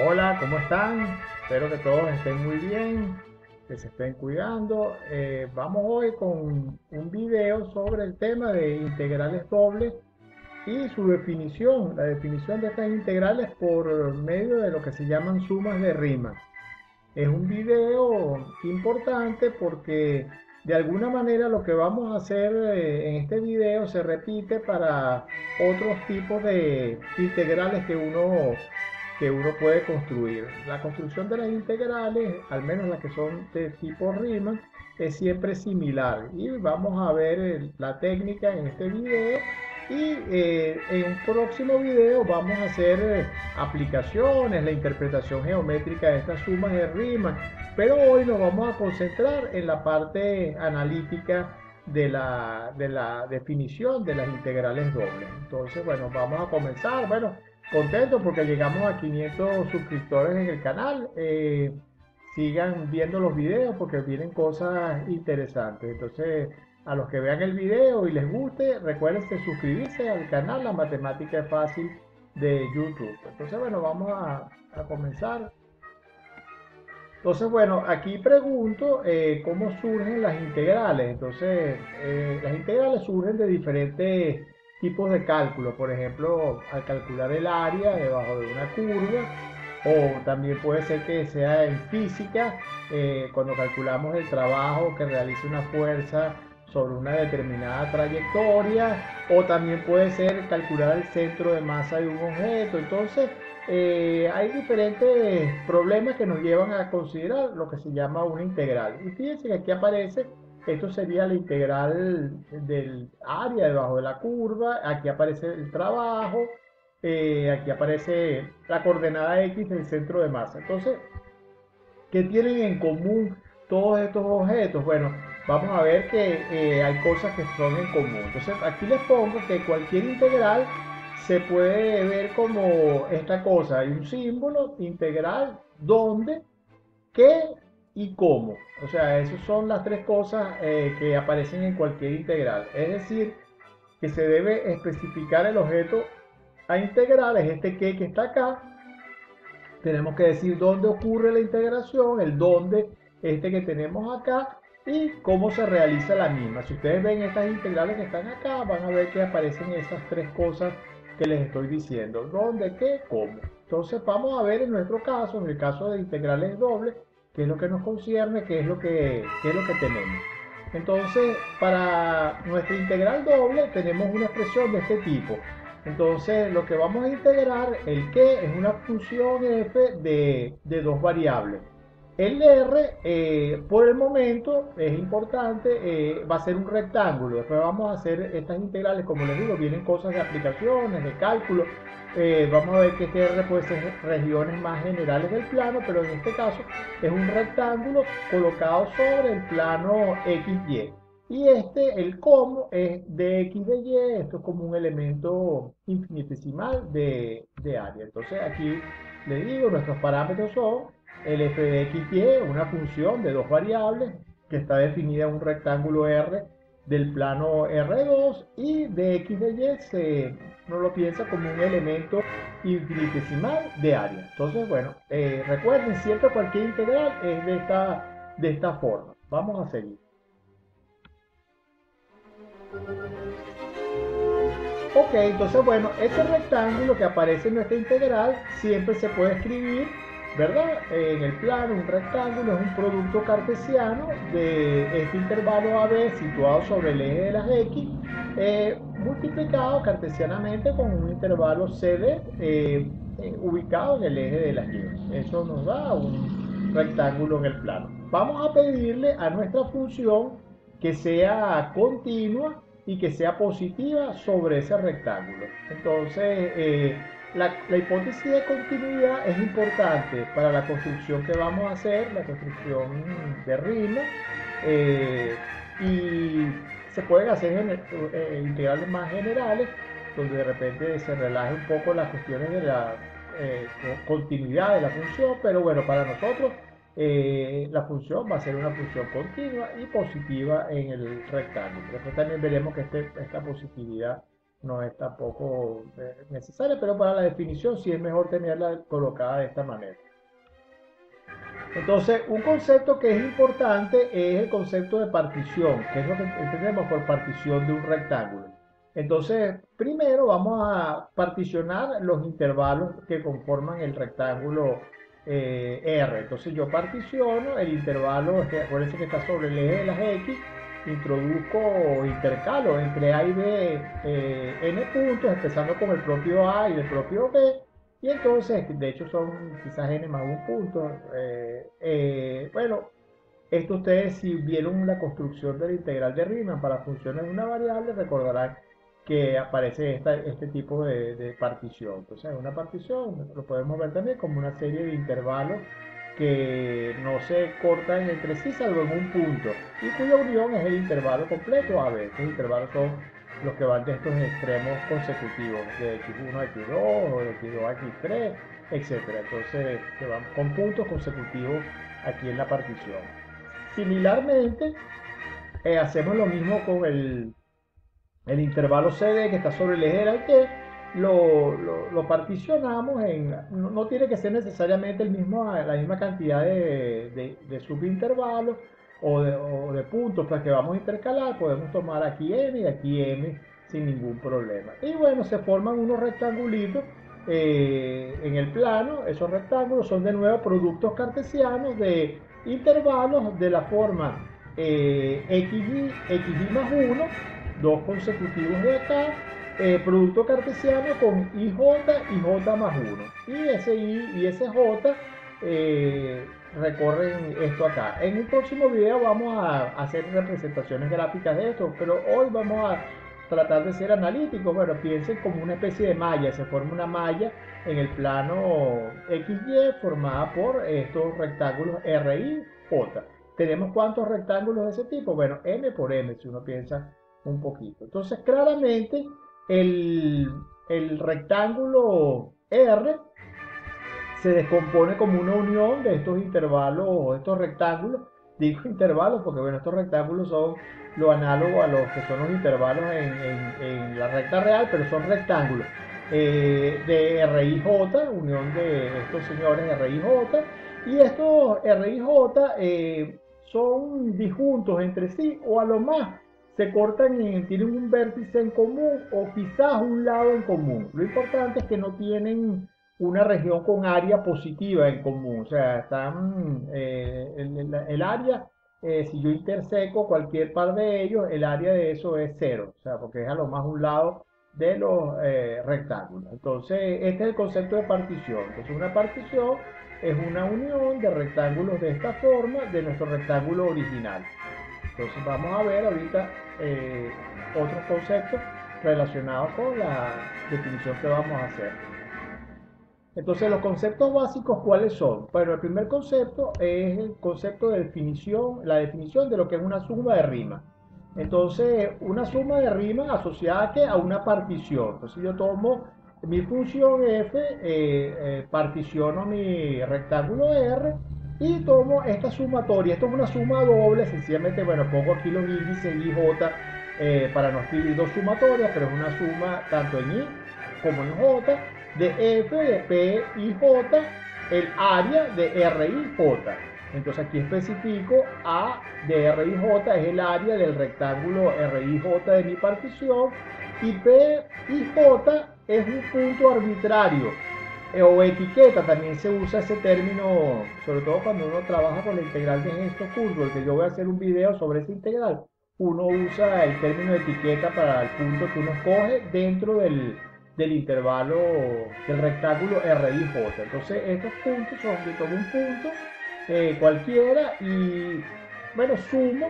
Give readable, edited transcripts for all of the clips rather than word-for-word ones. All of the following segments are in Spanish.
Hola, ¿cómo están? Espero que todos estén muy bien, que se estén cuidando. Vamos hoy con un video sobre el tema de integrales dobles y su definición, la definición de estas integrales por medio de lo que se llaman sumas de Riemann. Es un video importante porque de alguna manera lo que vamos a hacer en este video se repite para otros tipos de integrales que uno puede construir. La construcción de las integrales, al menos las que son de tipo Riemann, es siempre similar. Y vamos a ver la técnica en este video. Y en un próximo video vamos a hacer aplicaciones, la interpretación geométrica de estas sumas de Riemann. Pero hoy nos vamos a concentrar en la parte analítica de la definición de las integrales dobles. Entonces, bueno, vamos a comenzar. Bueno, contento porque llegamos a 500 suscriptores en el canal. Sigan viendo los videos porque vienen cosas interesantes. Entonces, a los que vean el video y les guste, recuerden suscribirse al canal La Matemática es Fácil de YouTube. Entonces, bueno, vamos a comenzar. Entonces, bueno, aquí pregunto cómo surgen las integrales. Entonces, las integrales surgen de diferentes tipos de cálculo. Por ejemplo, al calcular el área debajo de una curva, o también puede ser que sea en física, cuando calculamos el trabajo que realiza una fuerza sobre una determinada trayectoria, o también puede ser calcular el centro de masa de un objeto. Entonces, hay diferentes problemas que nos llevan a considerar lo que se llama una integral. Y fíjense que aquí aparece, esto sería la integral del área debajo de la curva, aquí aparece el trabajo, aquí aparece la coordenada X del centro de masa. Entonces, ¿qué tienen en común todos estos objetos? Bueno, vamos a ver que hay cosas que son en común. Entonces, aquí les pongo que cualquier integral se puede ver como esta cosa. Hay un símbolo integral donde, qué y cómo. O sea, esas son las tres cosas que aparecen en cualquier integral. Es decir, que se debe especificar el objeto a integrar, es este que está acá. Tenemos que decir dónde ocurre la integración, el dónde este que tenemos acá y cómo se realiza la misma. Si ustedes ven estas integrales que están acá, van a ver que aparecen esas tres cosas que les estoy diciendo. ¿Dónde, qué, cómo? Entonces vamos a ver en nuestro caso, en el caso de integrales dobles, qué es lo que nos concierne, qué es lo que tenemos. Entonces, para nuestra integral doble tenemos una expresión de este tipo. Entonces, lo que vamos a integrar, el que es una función f de dos variables. El r, por el momento, es importante, va a ser un rectángulo. Después vamos a hacer estas integrales, como les digo, vienen cosas de aplicaciones, de cálculo. Vamos a ver que este r puede ser regiones más generales del plano, pero en este caso es un rectángulo colocado sobre el plano XY. Y el como es de x de y, esto es como un elemento infinitesimal de área. Entonces aquí le digo, nuestros parámetros son el f de x y, una función de dos variables que está definida en un rectángulo R del plano R2, y de x de y no lo piensa como un elemento infinitesimal de área. Entonces, bueno, recuerden, siempre cualquier integral es de esta forma. Vamos a seguir. Ok, entonces bueno, ese rectángulo que aparece en nuestra integral siempre se puede escribir, ¿verdad? En el plano, un rectángulo es un producto cartesiano de este intervalo AB situado sobre el eje de las X, multiplicado cartesianamente con un intervalo CD ubicado en el eje de las Y. Eso nos da un rectángulo en el plano. Vamos a pedirle a nuestra función que sea continua y que sea positiva sobre ese rectángulo. Entonces, la hipótesis de continuidad es importante para la construcción que vamos a hacer, la construcción de Riemann, y se pueden hacer integrales más generales, donde de repente se relaje un poco las cuestiones de la continuidad de la función, pero bueno, para nosotros la función va a ser una función continua y positiva en el rectángulo. Después también veremos que esta positividad no es tampoco necesaria, pero para la definición sí es mejor tenerla colocada de esta manera. Entonces, un concepto que es importante es el concepto de partición, que es lo que entendemos por partición de un rectángulo. Entonces, primero vamos a particionar los intervalos que conforman el rectángulo R. Entonces, yo particiono el intervalo, acuérdense que está sobre el eje de las X, introduzco o intercalo entre A y B n puntos, empezando con el propio A y el propio B, y entonces, de hecho son quizás n más un punto. Bueno, esto ustedes si vieron la construcción de la integral de Riemann para funciones de una variable, recordarán que aparece este tipo de partición. Entonces, una partición lo podemos ver también como una serie de intervalos que no se cortan entre sí salvo en un punto y cuya unión es el intervalo completo AB. Estos intervalos son los que van de estos extremos consecutivos, de x1 a x2 o de x2 a x3, etc. Entonces, que van con puntos consecutivos aquí en la partición. Similarmente, hacemos lo mismo con el intervalo CD que está sobre el eje del T, lo particionamos en, no tiene que ser necesariamente la misma cantidad de subintervalos o de puntos pues, que vamos a intercalar, podemos tomar aquí n y aquí m sin ningún problema. Y bueno, se forman unos rectangulitos en el plano, esos rectángulos son de nuevo productos cartesianos de intervalos de la forma xy más 1, dos consecutivos de acá, producto cartesiano con IJ y J más 1. Y ese I y ese J recorren esto acá. En un próximo video vamos a hacer representaciones gráficas de esto, pero hoy vamos a tratar de ser analíticos. Bueno, piensen como una especie de malla, se forma una malla en el plano XY formada por estos rectángulos RI, J. ¿Tenemos cuántos rectángulos de ese tipo? Bueno, M por M, si uno piensa un poquito. Entonces, claramente, el rectángulo R se descompone como una unión de estos intervalos o estos rectángulos. Digo intervalos porque, bueno, estos rectángulos son lo análogo a los que son los intervalos en la recta real, pero son rectángulos de RIJ, unión de estos señores RIJ, y estos RIJ son disjuntos entre sí o a lo más se cortan y tienen un vértice en común o quizás un lado en común. Lo importante es que no tienen una región con área positiva en común. O sea, están, el área, si yo interseco cualquier par de ellos, el área de eso es cero. O sea, porque es a lo más un lado de los rectángulos. Entonces, este es el concepto de partición. Entonces, una partición es una unión de rectángulos de esta forma de nuestro rectángulo original. Entonces vamos a ver ahorita otros conceptos relacionados con la definición que vamos a hacer. Entonces los conceptos básicos, ¿cuáles son? Bueno, el primer concepto es el concepto de definición, la definición de lo que es una suma de rimas. Entonces, una suma de rimas asociada a una partición. Entonces yo tomo mi función f, particiono mi rectángulo R y tomo esta sumatoria. Esto es una suma doble, sencillamente, bueno, pongo aquí los índices I, J para no escribir dos sumatorias, pero es una suma tanto en I como en J de F de P y J, el área de R y J. Entonces aquí especifico A de R y J es el área del rectángulo R y J de mi partición y P y J es un punto arbitrario o etiqueta, también se usa ese término, sobre todo cuando uno trabaja con la integral de gestos curvos, que yo voy a hacer un video sobre esa integral. Uno usa el término de etiqueta para el punto que uno escoge dentro del intervalo del rectángulo R y J. Entonces estos puntos son, yo tomo un punto cualquiera y bueno, sumo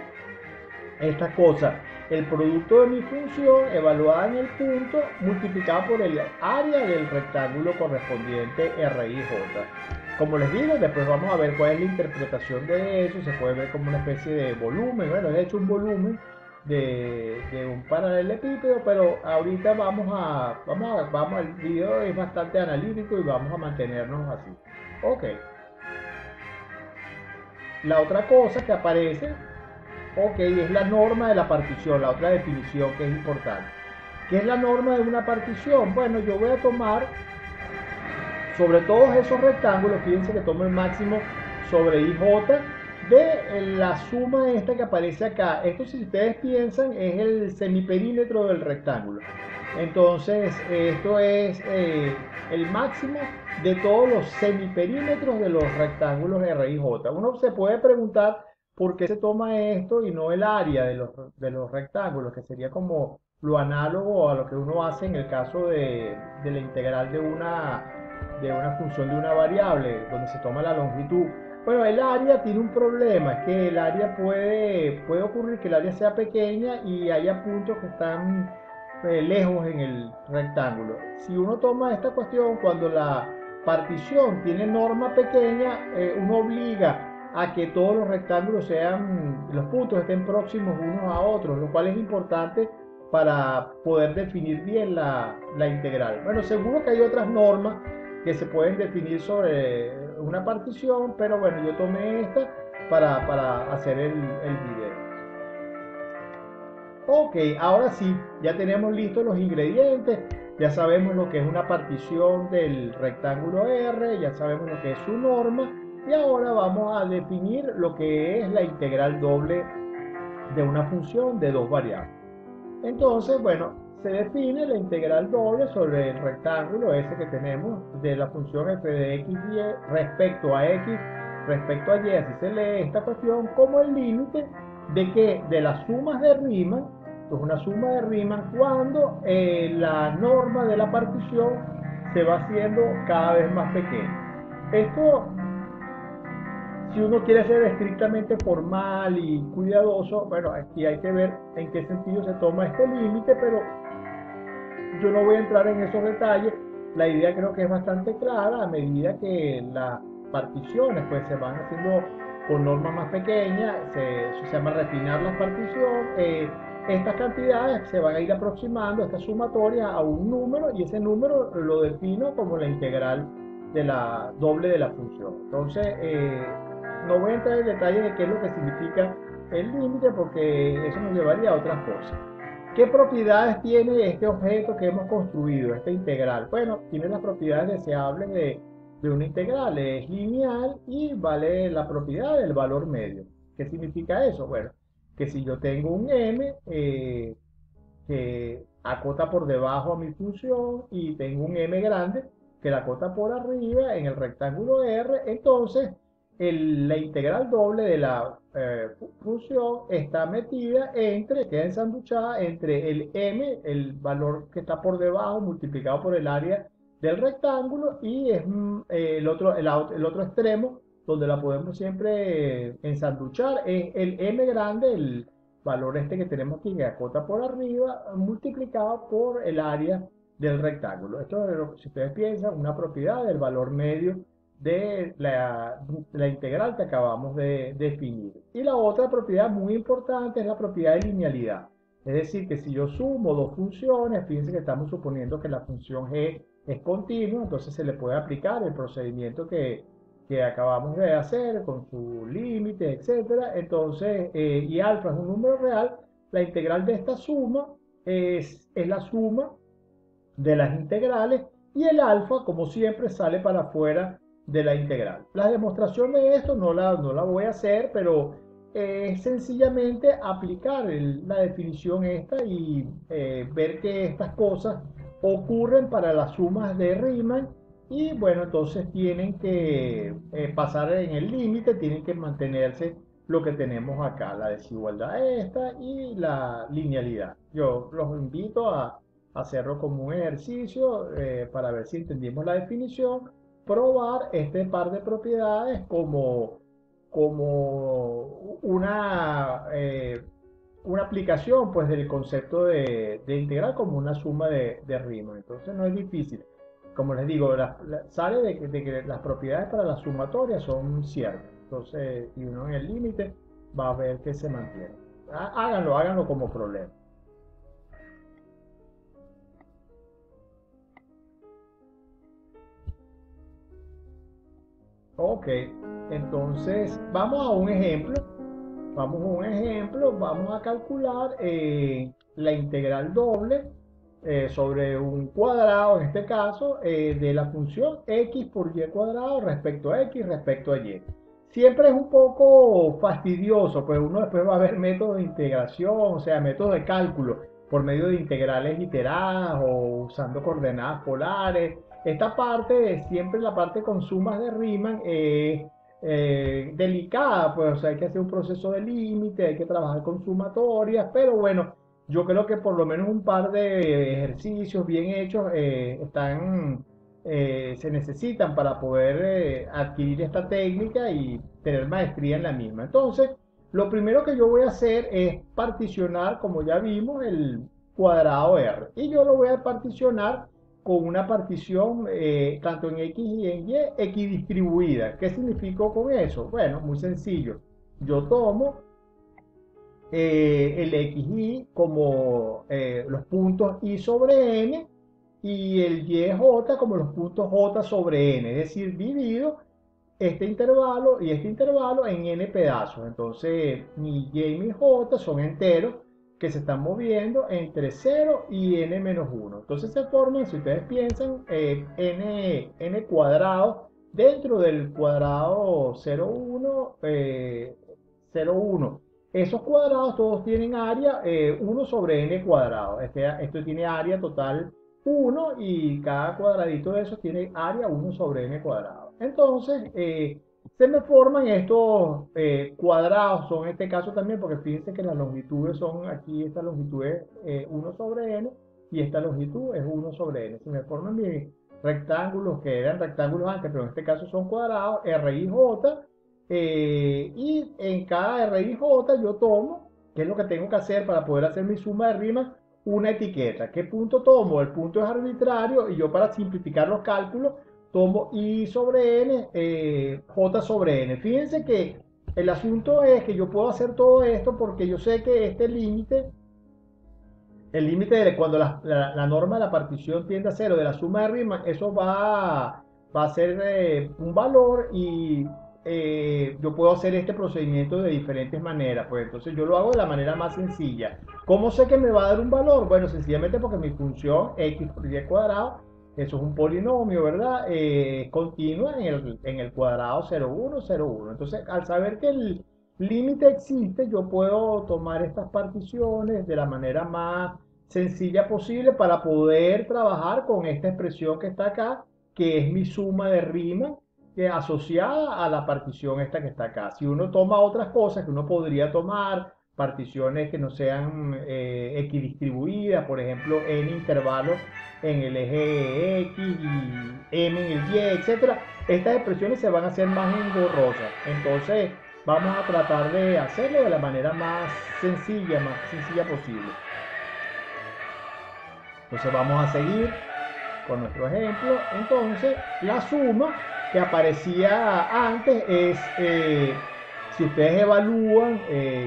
esta cosa, el producto de mi función evaluada en el punto multiplicado por el área del rectángulo correspondiente R y J. Como les digo, después vamos a ver cuál es la interpretación de eso, se puede ver como una especie de volumen, bueno, es hecho un volumen de un paralelepípedo, pero ahorita el video es bastante analítico y vamos a mantenernos así. Ok. La otra cosa que aparece, ok, es la norma de la partición, la otra definición que es importante. ¿Qué es la norma de una partición? Bueno, yo voy a tomar sobre todos esos rectángulos, fíjense que tomo el máximo sobre IJ de la suma esta que aparece acá. Esto, si ustedes piensan, es el semiperímetro del rectángulo. Entonces, esto es el máximo de todos los semiperímetros de los rectángulos R y J. Uno se puede preguntar por qué se toma esto y no el área de los rectángulos, que sería como lo análogo a lo que uno hace en el caso de la integral de una función de una variable, donde se toma la longitud. Bueno, el área tiene un problema, es que el área puede ocurrir que el área sea pequeña y haya puntos que están lejos en el rectángulo. Si uno toma esta cuestión, cuando la partición tiene norma pequeña, uno obliga a que todos los rectángulos sean, los puntos estén próximos unos a otros, lo cual es importante para poder definir bien la integral. Bueno, seguro que hay otras normas que se pueden definir sobre una partición, pero bueno, yo tomé esta para hacer el video. Ok, ahora sí, ya tenemos listos los ingredientes, ya sabemos lo que es una partición del rectángulo R, ya sabemos lo que es su norma, y ahora vamos a definir lo que es la integral doble de una función de dos variables. Entonces, bueno, se define la integral doble sobre el rectángulo ese que tenemos de la función f de x y respecto a x, respecto a y, así se lee esta cuestión como el límite de que de las sumas de Riemann, pues una suma de Riemann cuando la norma de la partición se va haciendo cada vez más pequeña. Esto, si uno quiere ser estrictamente formal y cuidadoso, bueno, aquí hay que ver en qué sentido se toma este límite, pero yo no voy a entrar en esos detalles. La idea creo que es bastante clara. A medida que las particiones pues se van haciendo con normas más pequeñas, eso se llama refinar la partición, estas cantidades se van a ir aproximando, esta sumatoria, a un número, y ese número lo defino como la integral de la doble de la función. Entonces, no voy a entrar en detalle de qué es lo que significa el límite, porque eso nos llevaría a otras cosas. ¿Qué propiedades tiene este objeto que hemos construido, esta integral? Bueno, tiene las propiedades deseables de una integral, es lineal y vale la propiedad del valor medio. ¿Qué significa eso? Bueno, que si yo tengo un m que acota por debajo a mi función y tengo un m grande que la acota por arriba en el rectángulo R, entonces la integral doble de la función está metida queda ensanduchada entre el m, el valor que está por debajo multiplicado por el área del rectángulo, y es el otro extremo donde la podemos siempre ensanduchar es el m grande, el valor este que tenemos aquí que acota por arriba, multiplicado por el área del rectángulo. Esto es, si ustedes piensan, una propiedad del valor medio de la integral que acabamos de definir. Y la otra propiedad muy importante es la propiedad de linealidad. Es decir, que si yo sumo dos funciones, fíjense que estamos suponiendo que la función g es continua, entonces se le puede aplicar el procedimiento que acabamos de hacer con su límite, etcétera. Entonces, y alfa es un número real, la integral de esta suma es la suma de las integrales, y el alfa, como siempre, sale para afuera de la integral. La demostración de esto no la voy a hacer, pero es sencillamente aplicar la definición esta y ver que estas cosas ocurren para las sumas de Riemann, y bueno, entonces tienen que pasar en el límite, tienen que mantenerse lo que tenemos acá, la desigualdad esta y la linealidad. Yo los invito a hacerlo como un ejercicio para ver si entendimos la definición, probar este par de propiedades como una aplicación pues del concepto de integral como una suma de Riemann. Entonces no es difícil. Como les digo, sale de que las propiedades para la sumatoria son ciertas. Entonces, y uno en el límite va a ver que se mantiene. Háganlo como problema. Ok, entonces vamos a un ejemplo. Vamos a calcular la integral doble sobre un cuadrado, en este caso, de la función x por y cuadrado respecto a x respecto a y. Siempre es un poco fastidioso, pues uno después va a ver métodos de integración, o sea, métodos de cálculo por medio de integrales iteradas o usando coordenadas polares. Esta parte, siempre la parte con sumas de Riemann, es delicada, pues, o sea, hay que hacer un proceso de límite, hay que trabajar con sumatorias, pero bueno, yo creo que por lo menos un par de ejercicios bien hechos se necesitan para poder adquirir esta técnica y tener maestría en la misma. Entonces, lo primero que yo voy a hacer es particionar, como ya vimos, el cuadrado R. Y yo lo voy a particionar con una partición tanto en X y en Y equidistribuida. ¿Qué significó con eso? Bueno, muy sencillo. Yo tomo el xy como los puntos y sobre n y el yj como los puntos j sobre n, es decir, divido este intervalo y este intervalo en n pedazos. Entonces, mi y y mi j son enteros que se están moviendo entre 0 y n menos 1. Entonces se forman, si ustedes piensan, n cuadrado dentro del cuadrado 0,1, 0,1. Esos cuadrados todos tienen área 1 sobre n cuadrado. Esto tiene área total 1 y cada cuadradito de esos tiene área 1 sobre n cuadrado. Entonces, se me forman estos cuadrados, son en este caso también, porque fíjense que las longitudes son, aquí esta longitud es 1 sobre n y esta longitud es 1 sobre n. Se me forman mis rectángulos que eran rectángulos antes, pero en este caso son cuadrados, r y j. Y en cada R y J yo tomo, ¿qué es lo que tengo que hacer para poder hacer mi suma de Riemann? Una etiqueta. ¿Qué punto tomo? El punto es arbitrario y yo, para simplificar los cálculos, tomo I sobre N, J sobre N. Fíjense que el asunto es que yo puedo hacer todo esto porque yo sé que este límite, el límite de cuando la norma de la partición tiende a cero de la suma de Riemann, eso va a ser un valor y yo puedo hacer este procedimiento de diferentes maneras. Pues entonces yo lo hago de la manera más sencilla. ¿Cómo sé que me va a dar un valor? Bueno, sencillamente porque mi función x por y cuadrado, eso es un polinomio, ¿verdad? Continua en el cuadrado 0,1, 0,1. Entonces, al saber que el límite existe, yo puedo tomar estas particiones de la manera más sencilla posible para poder trabajar con esta expresión que está acá, que es mi suma de Riemann asociada a la partición esta que está acá. Si uno toma otras cosas que uno podría tomar, particiones que no sean equidistribuidas, por ejemplo, n intervalos en el eje X y m en el Y, etcétera, estas expresiones se van a hacer más engorrosas. Entonces, vamos a tratar de hacerlo de la manera más sencilla posible. Entonces vamos a seguir con nuestro ejemplo. Entonces, la suma que aparecía antes es, si ustedes evalúan,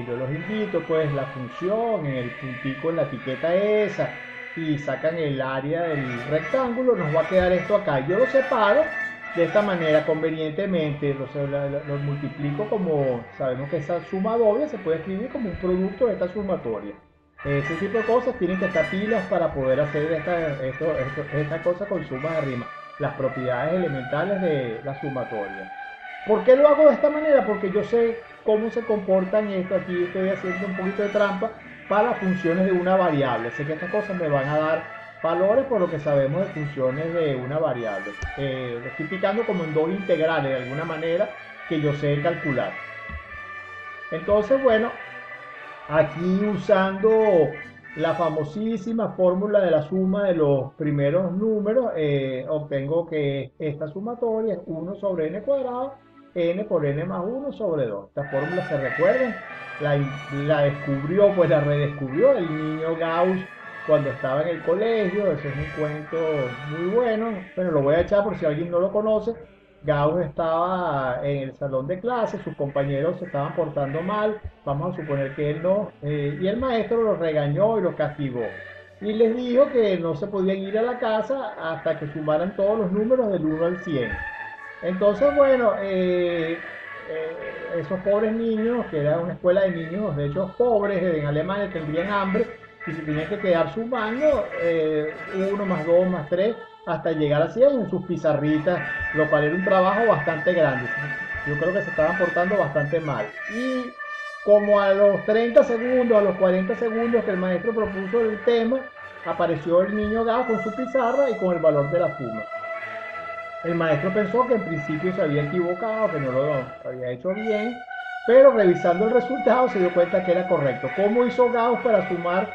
yo los invito, pues la función en el puntico en la etiqueta esa y sacan el área del rectángulo, nos va a quedar esto acá. Yo lo separo de esta manera convenientemente, lo multiplico como, sabemos que esa suma doble se puede escribir como un producto de esta sumatoria. Ese tipo de cosas tienen que estar pilas para poder hacer esta cosa con sumas de Riemann, las propiedades elementales de la sumatoria. ¿Por qué lo hago de esta manera? Porque yo sé cómo se comportan esto. Aquí estoy haciendo un poquito de trampa para las funciones de una variable. Sé que estas cosas me van a dar valores por lo que sabemos de funciones de una variable. Lo estoy picando como en dos integrales de alguna manera que yo sé calcular. Entonces, bueno, aquí usando la famosísima fórmula de la suma de los primeros números, obtengo que esta sumatoria es 1 sobre n cuadrado, n por n más 1 sobre 2. Esta fórmula, se recuerdan, la descubrió, pues la redescubrió el niño Gauss cuando estaba en el colegio. Ese es un cuento muy bueno, pero lo voy a echar por si alguien no lo conoce. Gauss estaba en el salón de clases, sus compañeros se estaban portando mal, vamos a suponer que él no, y el maestro los regañó y los castigó. Y les dijo que no se podían ir a la casa hasta que sumaran todos los números del 1 al 100. Entonces, bueno, esos pobres niños, que era una escuela de niños, de hecho pobres, en Alemania, tendrían hambre, y se tenían que quedar sumando 1 más 2 más 3 hasta llegar a 100 en sus pizarritas, lo cual era un trabajo bastante grande. Yo creo que se estaban portando bastante mal. Y como a los 30 segundos, a los 40 segundos que el maestro propuso el tema, apareció el niño Gao con su pizarra y con el valor de la suma. El maestro pensó que en principio se había equivocado, que no lo había hecho bien, pero revisando el resultado se dio cuenta que era correcto. ¿Cómo hizo Gauss para sumar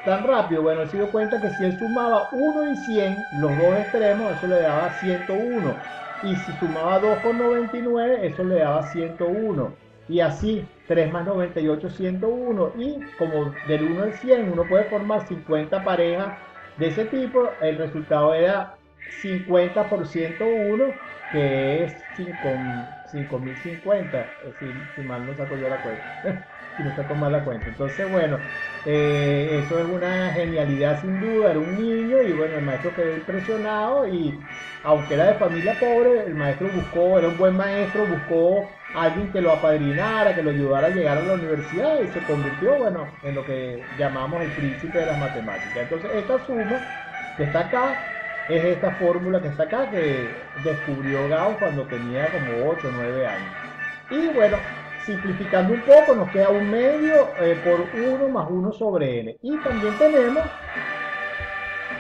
tan rápido? Bueno, él se dio cuenta que si él sumaba 1 y 100, los dos extremos, eso le daba 101. Y si sumaba 2 con 99, eso le daba 101. Y así, 3 más 98, 101. Y como del 1 al 100 uno puede formar 50 parejas de ese tipo, el resultado era 50 por 101, que es 5050, si mal no saco yo la cuenta. Si no saco mal la cuenta. Entonces, bueno, eso es una genialidad sin duda. Era un niño y bueno, el maestro quedó impresionado y aunque era de familia pobre, el maestro buscó, era un buen maestro, buscó a alguien que lo apadrinara, que lo ayudara a llegar a la universidad y se convirtió, bueno, en lo que llamamos el príncipe de las matemáticas. Entonces, esta suma que está acá es esta fórmula que está acá que descubrió Gauss cuando tenía como 8 o 9 años. Y bueno, simplificando un poco, nos queda un medio por 1 más 1 sobre n. Y también tenemos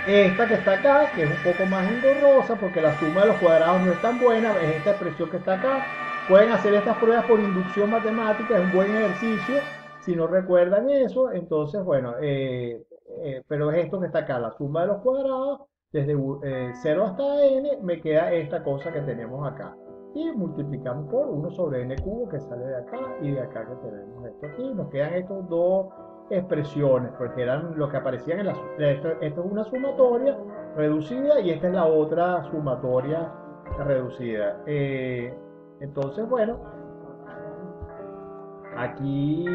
esta que está acá, que es un poco más engorrosa porque la suma de los cuadrados no es tan buena, es esta expresión que está acá. Pueden hacer estas pruebas por inducción matemática, es un buen ejercicio, si no recuerdan eso. Entonces, bueno, pero es esto que está acá, la suma de los cuadrados, desde 0 hasta n, me queda esta cosa que tenemos acá. Y multiplicamos por 1 sobre n cubo que sale de acá y de acá que tenemos esto aquí. Nos quedan estos dos expresiones, porque eran lo que aparecían en la... Esto es una sumatoria reducida y esta es la otra sumatoria reducida. Entonces, bueno, aquí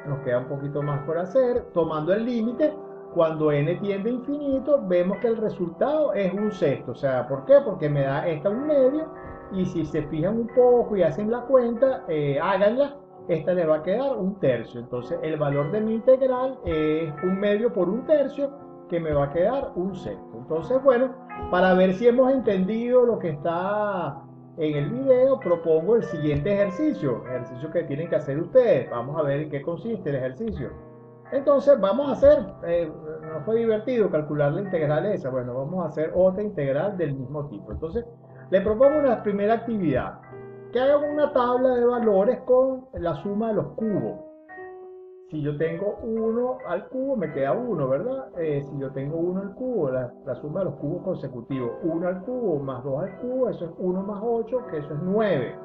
nos queda un poquito más por hacer. Tomando el límite, cuando n tiende a infinito, vemos que el resultado es un sexto. O sea, ¿por qué? Porque me da esta un medio. Y si se fijan un poco y hacen la cuenta, háganla, esta le va a quedar un tercio. Entonces el valor de mi integral es un medio por un tercio, que me va a quedar un sexto. Entonces, bueno, para ver si hemos entendido lo que está en el video, propongo el siguiente ejercicio que tienen que hacer ustedes. Vamos a ver en qué consiste el ejercicio. Entonces vamos a hacer, no fue divertido calcular la integral esa, bueno, vamos a hacer otra integral del mismo tipo. Entonces le propongo una primera actividad, que hagan una tabla de valores con la suma de los cubos. Si yo tengo 1 al cubo, me queda 1, ¿verdad? Si yo tengo 1 al cubo, la suma de los cubos consecutivos, 1 al cubo más 2 al cubo, eso es 1 más 8, que eso es 9.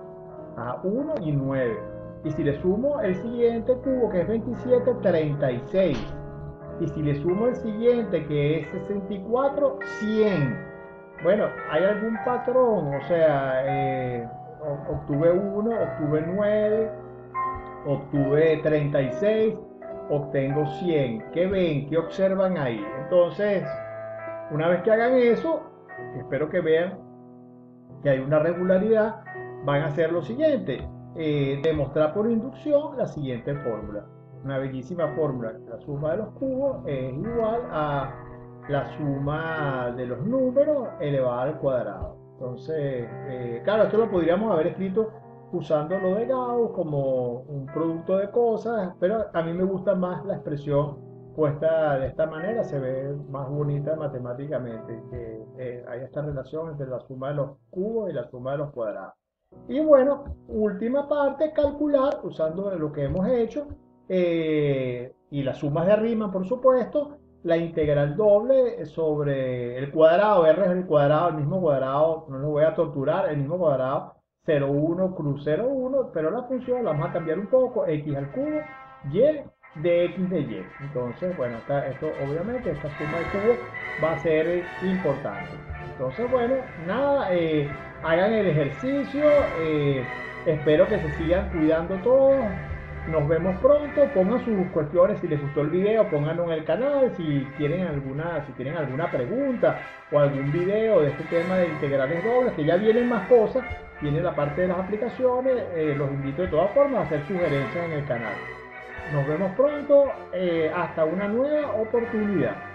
1 y 9. Y si le sumo el siguiente cubo, que es 27, 36. Y si le sumo el siguiente, que es 64, 100. Bueno, ¿hay algún patrón? O sea, obtuve 1, obtuve 9, obtuve 36, obtengo 100. ¿Qué ven? ¿Qué observan ahí? Entonces, una vez que hagan eso, espero que vean que hay una regularidad, van a hacer lo siguiente, demostrar por inducción la siguiente fórmula. Una bellísima fórmula. La suma de los cubos es igual a la suma de los números elevada al cuadrado. Entonces, claro, esto lo podríamos haber escrito usando lo de Gauss como un producto de cosas, pero a mí me gusta más la expresión puesta de esta manera, se ve más bonita matemáticamente, que hay esta relación entre la suma de los cubos y la suma de los cuadrados. Y bueno, última parte, calcular usando lo que hemos hecho, y las sumas de Riemann, por supuesto, la integral doble sobre el cuadrado. R es el cuadrado, el mismo cuadrado, no lo voy a torturar, el mismo cuadrado, 0,1 cruz 0,1, pero la función la vamos a cambiar un poco, x al cubo, y de x de y. Entonces, bueno, esto obviamente, esta suma de cubos va a ser importante. Entonces, bueno, nada, hagan el ejercicio, espero que se sigan cuidando todos. Nos vemos pronto, pongan sus cuestiones, si les gustó el video, pónganlo en el canal, si tienen alguna pregunta o algún video de este tema de integrales dobles, que ya vienen más cosas, viene la parte de las aplicaciones, los invito de todas formas a hacer sugerencias en el canal. Nos vemos pronto, hasta una nueva oportunidad.